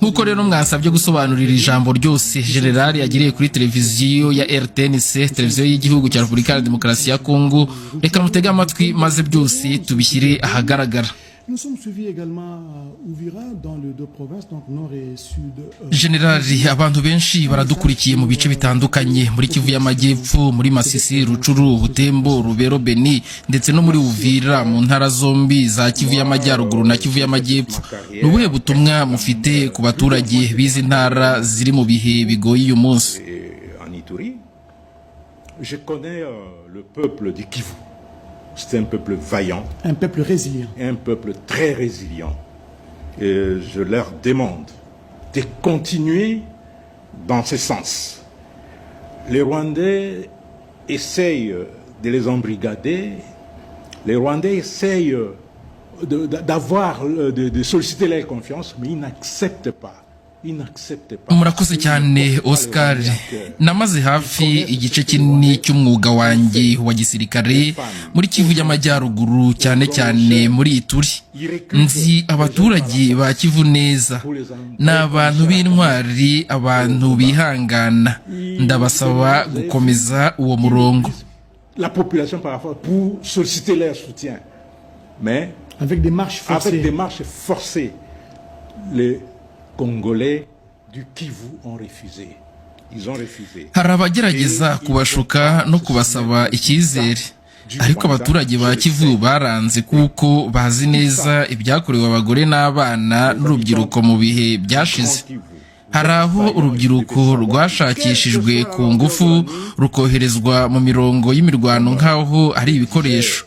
nk'uko rero mwasabye gusobanurira ijambo ryose generali yagiriye kuri televiziyo ya RTNC, televiziyo y'igihugu cya Repubulika ya Demokarasi ya Kongo, reka mutege amatwi maze byose tubishyire ahagaragara. Generali, abantu benshi baradukurikiye mu bice bitandukanye muri Kivu y'Amajyepfo, muri Masisi, Rucuru, Butembo, Rubero, Beni ndetse no muri Uvira mu ntara zombi za Kivu y'Amajyaruguru na Kivu y'Amajyepfo. Nubuhe butumwa mufite ku baturage bizi ntara ziri mu bihe bigoye uyu munsi? Je connais le peuple du Kivu. C'est un peuple vaillant. Un peuple résilient. Un peuple très résilient. Et je leur demande de continuer dans ce sens. Les Rwandais essayent de les embrigader. Les Rwandais essayent de solliciter leur confiance, mais ils n'acceptent pas. Murakoze cyane Oscar. Namaze hafi igice kinini cy'umwuga wanjye wa gisirikare muri Kivu y'Amajyaruguru, cyane cyane muri Ituri. Nzi abaturage ba Kivu neza, n'abantu b'intwari, abantu bihangana. Ndabasaba gukomeza uwo murongo. La population parfois pour solliciter leur soutien, mais avec des marches forcées, les Congolais du Kivu ont refusé. Ils ont refusé. Hari abagerageza kubashuka no kubasaba icyizere, ariko abaturage ba Kivu baranze kuko bazi neza ibyakorewe abagore n'abana n'urubyiruko mu bihe byashize. Hari aho urubyiruko rwashakishijwe ku ngufu rukoherezwa mu mirongo y'imirwano nk'aho ari ibikoresho.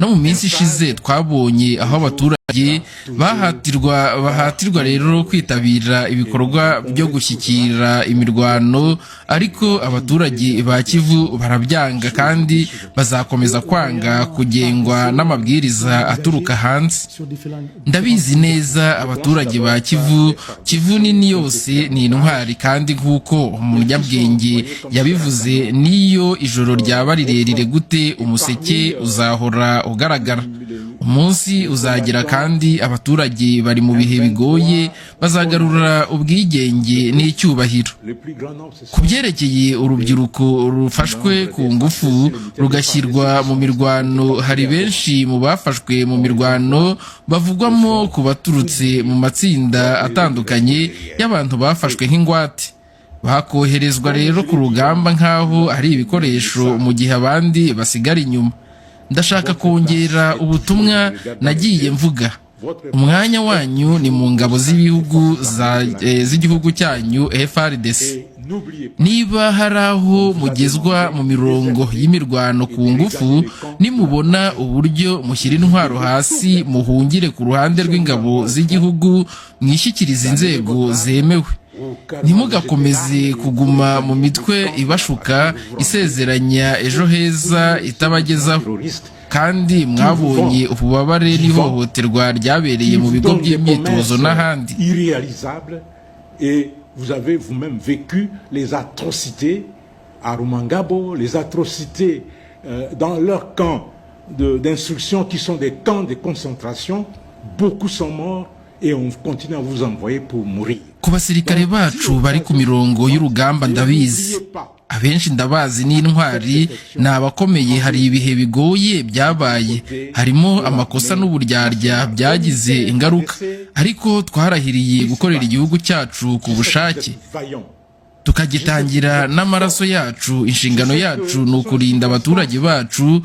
No mu minsi ishize twabonye aho abaturage bahatirwa rero kwitabira ibikorwa byo gushyikira imirwano, ariko abaturage ba Kivu barabyanga kandi bazakomeza kwanga kugengwa n'amabwiriza aturuka hanze. Ndabizi neza abaturage ba Kivu nini yose ni intwari, kandi nk'uko umunyabwenge yabivuze, niyo ijoro ryaba rirerire gute umuseke uzahora ugaragara. Umunsi uzagera kandi abaturage bari mu bihe bigoye bazagarura ubwigenge n'icyubahiro. Ku byerekeye urubyiruko rufashwe ku ngufu rugashyirwa mu mirwano, hari benshi mu bafashwe mu mirwano bavugwamo ku baturutse mu matsinda atandukanye y'abantu bafashwe nk'ingwate. Bakoherezwa rero ku rugamba nk'aho ari ibikoresho, mu gihe abandi basigara inyuma. Ndashaka kongera ubutumwa nagiye mvuga. Umwanya wanyu ni mu ngabo z'igihugu cyanyu FARDC. Niba hari aho mugezwa mu mirongo y'imirwano ku ngufu, nimubona uburyo mushyira intwaro hasi, muhungire ku ruhande rw'ingabo z'igihugu, mwishyikirize inzego zemewe. Ntimugakomeze kuguma mu mitwe ibashuka isezeranya ejo heza itabagezaho, kandi mwabonye ububabare n'ihohoterwa ryabereye mu bigo by'imyitozo n'ahandi. Vous avez vous-même vécu les atrocités à Rumangabo, les atrocités dans leurs camps d'instruction qui sont des camps de concentration. Beaucoup sont morts et on continue à vous envoyer pour mourir. Ku basirikare bacu bari ku mirongo y'urugamba ndabizi, abenshi ndabazi n'intwari, n'abakomeye. Hari ibihe bigoye byabaye, harimo amakosa n'uburyarya byagize ingaruka, ariko twarahiriye gukorera igihugu cyacu ku bushake, tukagitangira n'amaraso yacu. Inshingano yacu ni ukurinda abaturage bacu,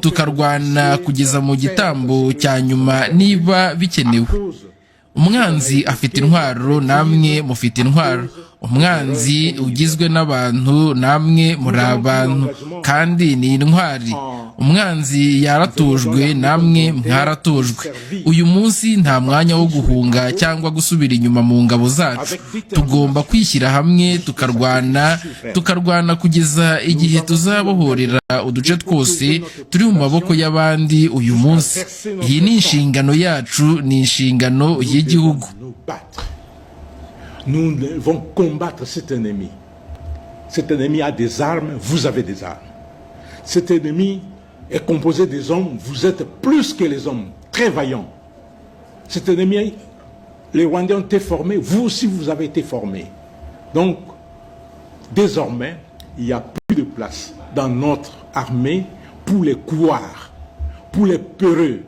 tukarwana kugeza mu gitambo cya nyuma niba bikenewe. Umwanzi afite intwaro, namwe mufite intwaro. Umwanzi ugizwe n'abantu, namwe muri abantu kandi ni intwari. Umwanzi yaratojwe, namwe mwaratojwe. Uyu munsi nta mwanya wo guhunga cyangwa gusubira inyuma mu ngabo zacu. Tugomba kwishyira hamwe tukarwana kugeza igihe tuzabohorera uduce twose turi mu maboko y'abandi uyu munsi. Iyi ni inshingano yacu, ni inshingano y'igihugu. Nous devons combattre cet ennemi. Cet ennemi a des armes, vous avez des armes. Cet ennemi est composé des hommes, vous êtes plus que les hommes, très vaillants. Cet ennemi les Rwandais ont été formés, vous aussi vous avez été formés. Donc, désormais, il n'y a plus de place dans notre armée pour les couards, pour les peureux,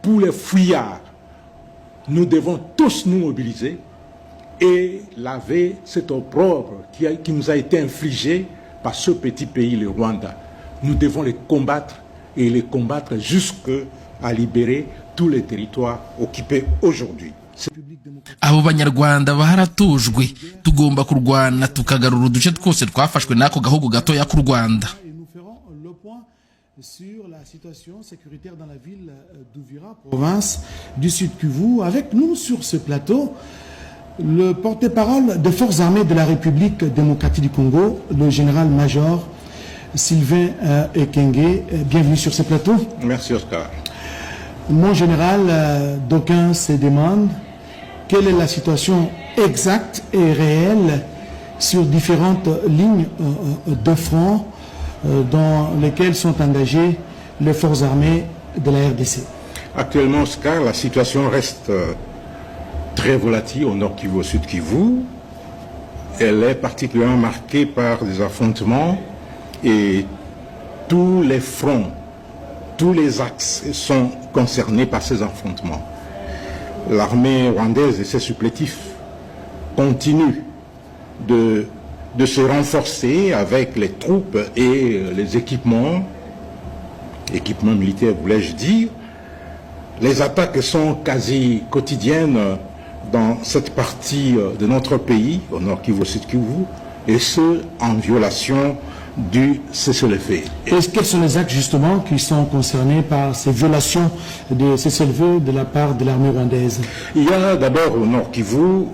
pour les fouillards. Nous devons tous nous mobiliser et laver cet opprobre qui nous a été infligé par ce petit pays, le Rwanda. Nous devons les combattre et les combattre jusqu'à libérer tous les territoires occupés aujourd'hui. abo banyarwanda baharatujwe tugomba kurwana tukagarura uduce twose twafashwe n'ako gahugu gatoya k'u Rwanda. Sur la situation sécuritaire dans la ville d'Uvira, province du Sud Kivu. Avec nous sur ce plateau, le porte-parole des forces armées de la République démocratique du Congo, le général-major Sylvain Ekenge. Bienvenue sur ce plateau. Merci Oscar. Mon général, d'aucuns se demandent quelle est la situation exacte et réelle sur différentes lignes de front dans lesquelles sont engagées les forces armées de la RDC. Actuellement, Oscar, la situation reste très volatile au nord Kivu, au sud Kivu. Elle est particulièrement marquée par des affrontements et tous les fronts, tous les axes sont concernés par ces affrontements. L'armée rwandaise et ses supplétifs continuent de se renforcer avec les troupes et les équipements militaires, voulais-je dire. Les attaques sont quasi quotidiennes dans cette partie de notre pays, au nord Kivu, au sud Kivu, et ce, en violation du cessez-le-feu. Quels sont les actes justement qui sont concernés par ces violations de cessez-le-feu de la part de l'armée rwandaise? Il y a d'abord au nord Kivu.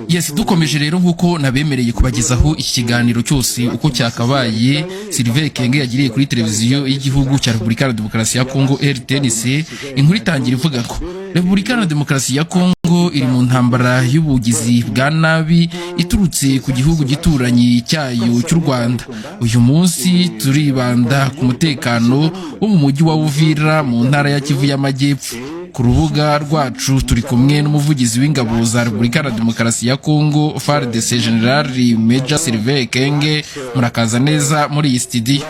Yes, dukomeje rero nk'uko nabemereye kubagezaho iki kiganiro cyose uko cyakabaye. Sylvain Ekenge yagiriye kuri televiziyo y'igihugu cya Repubulika ya Demokarasi ya Kongo RTNC. Inkuru itangira ivuga ko Repubulika ya Demokarasi ya Kongo iri mu ntambara y'ubugizi bwa nabi iturutse ku gihugu gituranyi cyayo cy'u Rwanda. Uyu munsi turibanda ku mutekano wo mu mujyi wa Uvira mu ntara ya Kivu y'Amajyepfo. Ku rubuga rwacu turi kumwe n'umuvugizi w'ingabo za Repubulika ya Demokarasi ya Kongo FARDC General Major Sylvain Ekenge. Murakaza neza muri iyi studio.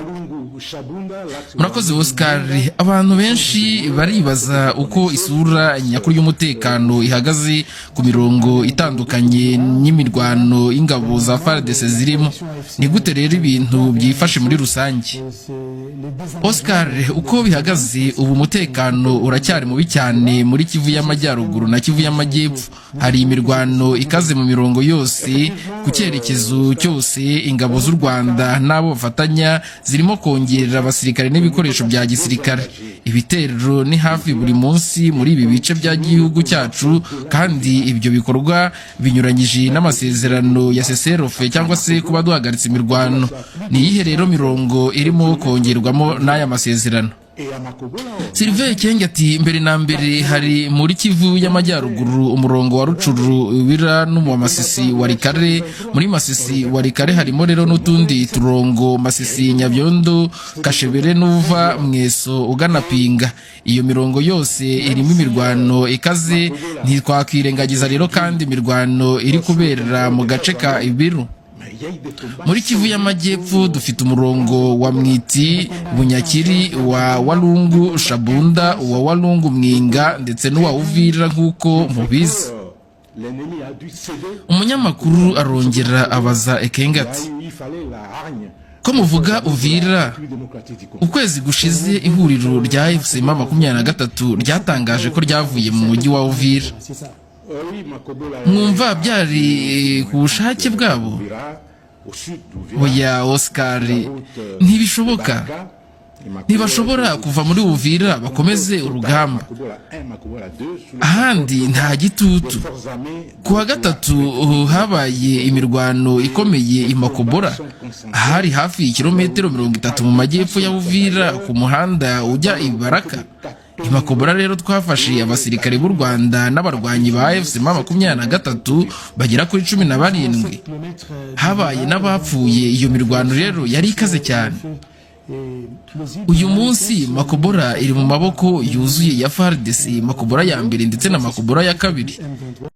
Murakoze Oscar. Abantu benshi baribaza uko isura nyakuri y'umutekano ihagaze ku mirongo itandukanye n'imirwano y'ingabo za FARDC zirimo. Ni gute rero ibintu byifashe muri rusange? Oscar, uko bihagaze ubu umutekano uracyari mubi cyane muri Kivu y'Amajyaruguru na Kivu y'Amajyepfo. Hari imirwano ikaze mu mirongo yose ku cyerekezo cyose. Ingabo z'u Rwanda n'abo bafatanya zirimo kongerera abasirikare n'ibikoresho bya gisirikare. Ibitero ni hafi buri munsi muri ibi bice bya gihugu cyacu, kandi ibyo bikorwa binyuranyije n'amasezerano ya cessez-le-feu cyangwa se kuba duhagaritse imirwano. Ni iyihe rero mirongo irimo kongerwamo n'aya masezerano? Sylvain Ekenge ati mbere na mbere hari muri Kivu y'Amajyaruguru umurongo wa Rucuru Uvira no mu Masisi Warikare. Muri Masisi Warikare harimo rero n'utundi turongo Masisi Nyabyondo Kashebere n'uva Mweso ugana Pinga. Iyo mirongo yose irimo imirwano ikaze. Ntitwakwirengagiza rero kandi imirwano iri kubera mu gace ka Ibiru. Muri Kivu y'Amajyepfo dufite umurongo wa Mwiti Bunyakiri, wa Walungu Shabunda, wa Walungu Mwinga ndetse n'uwa Uvira nk'uko mubizi. Umunyamakuru arongera abaza Ekenge ati ko muvuga Uvira, ukwezi gushize ihuriro rya FCM23 ryatangaje ko ryavuye mu mujyi wa Uvira. Mwumva byari ku bushake bwabo? Oya Oscar, ntibishoboka. Ntibashobora kuva muri Uvira bakomeze urugamba. Ahandi nta gitutu. Kuwa gatatu habaye imirwano ikomeye i Makobora, ahari hafi kilometero 30 mu majyepfo ya Uvira ku muhanda ujya i Baraka. I Makobora rero twafashe abasirikare b'u Rwanda n'abarwanyi ba FCM23 bagera kuri 17. Habaye n'abapfuye. Iyo mirwano rero yari ikaze cyane. Uyu munsi Makobora iri mu maboko yuzuye ya FARDC, Makobora ya mbere ndetse na Makobora ya kabiri.